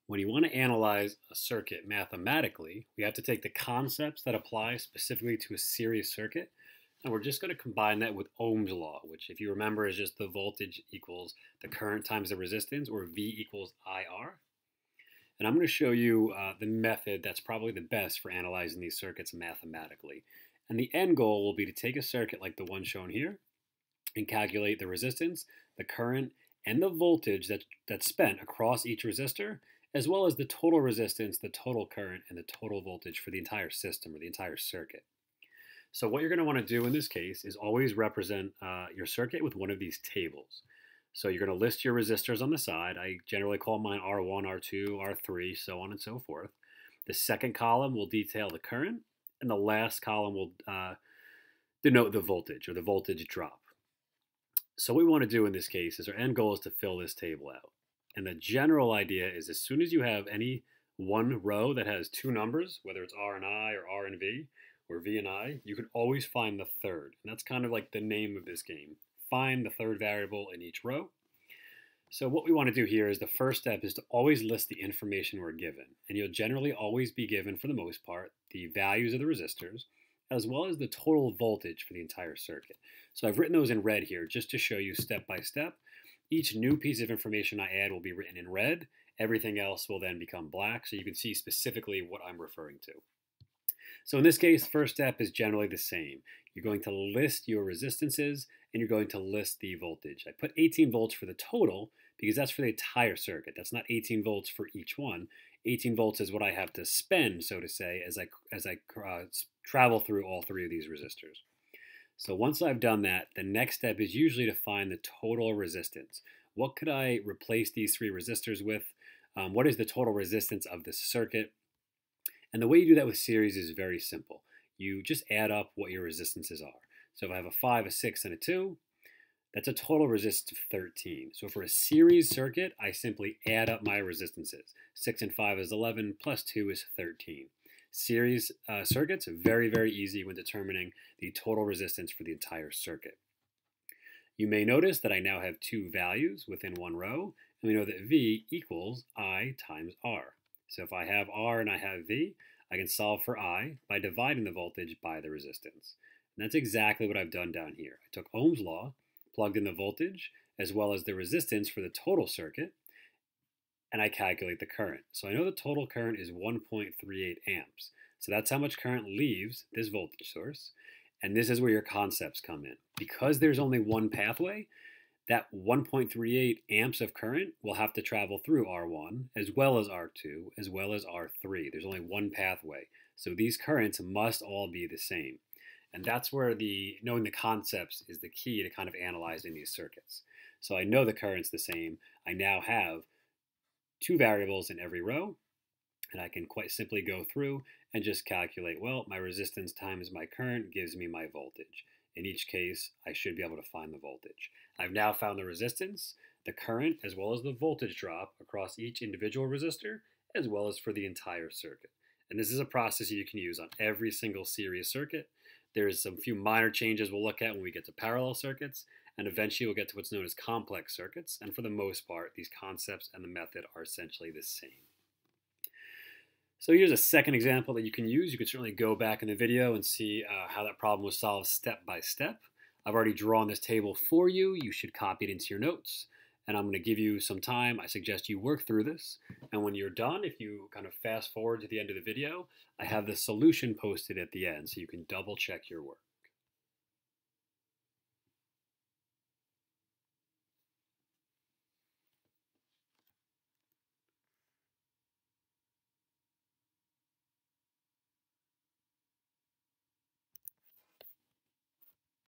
When you want to analyze a circuit mathematically, we have to take the concepts that apply specifically to a series circuit, and we're just going to combine that with Ohm's law, which, if you remember, is just the voltage equals the current times the resistance, or V equals IR. And I'm going to show you the method that's probably the best for analyzing these circuits mathematically. And the end goal will be to take a circuit like the one shown here and calculate the resistance, the current, and the voltage that's spent across each resistor, as well as the total resistance, the total current, and the total voltage for the entire system or the entire circuit. So what you're going to want to do in this case is always represent your circuit with one of these tables. So you're going to list your resistors on the side. I generally call mine R1, R2, R3, so on and so forth. The second column will detail the current, and the last column will denote the voltage or the voltage drop. So what we want to do in this case is our end goal is to fill this table out. And the general idea is as soon as you have any one row that has two numbers, whether it's R and I or R and V or V and I, you can always find the third. And that's kind of like the name of this game. Find the third variable in each row. So what we want to do here is the first step is to always list the information we're given. And you'll generally always be given, for the most part, the values of the resistors, as well as the total voltage for the entire circuit. So I've written those in red here just to show you step by step. Each new piece of information I add will be written in red. Everything else will then become black, so you can see specifically what I'm referring to. So in this case, first step is generally the same. You're going to list your resistances, and you're going to list the voltage. I put 18 volts for the total because that's for the entire circuit. That's not 18 volts for each one. 18 volts is what I have to spend, so to say, as I travel through all three of these resistors. So once I've done that, the next step is usually to find the total resistance. What could I replace these three resistors with? What is the total resistance of the circuit? And the way you do that with series is very simple. You just add up what your resistances are. So if I have a 5, a 6, and a 2, that's a total resistance of 13. So for a series circuit, I simply add up my resistances. 6 and 5 is 11, plus 2 is 13. Series circuits are very, very easy when determining the total resistance for the entire circuit. You may notice that I now have two values within one row, and we know that V equals I times R. So if I have R and I have V, I can solve for I by dividing the voltage by the resistance. And that's exactly what I've done down here. I took Ohm's law, plugged in the voltage, as well as the resistance for the total circuit, and I calculate the current. So I know the total current is 1.38 amps. So that's how much current leaves this voltage source. And this is where your concepts come in. Because there's only one pathway, that 1.38 amps of current will have to travel through R1, as well as R2, as well as R3. There's only one pathway. So these currents must all be the same. And that's where knowing the concepts is the key to kind of analyzing these circuits. So I know the current's the same. I now have two variables in every row, and I can quite simply go through and just calculate, well, my resistance times my current gives me my voltage. In each case, I should be able to find the voltage. I've now found the resistance, the current, as well as the voltage drop across each individual resistor, as well as for the entire circuit. And this is a process you can use on every single series circuit. There's some few minor changes we'll look at when we get to parallel circuits, and eventually we'll get to what's known as complex circuits. And for the most part, these concepts and the method are essentially the same. So here's a second example that you can use. You can certainly go back in the video and see how that problem was solved step by step. I've already drawn this table for you. You should copy it into your notes. And I'm going to give you some time. I suggest you work through this. And when you're done, if you kind of fast forward to the end of the video, I have the solution posted at the end so you can double check your work.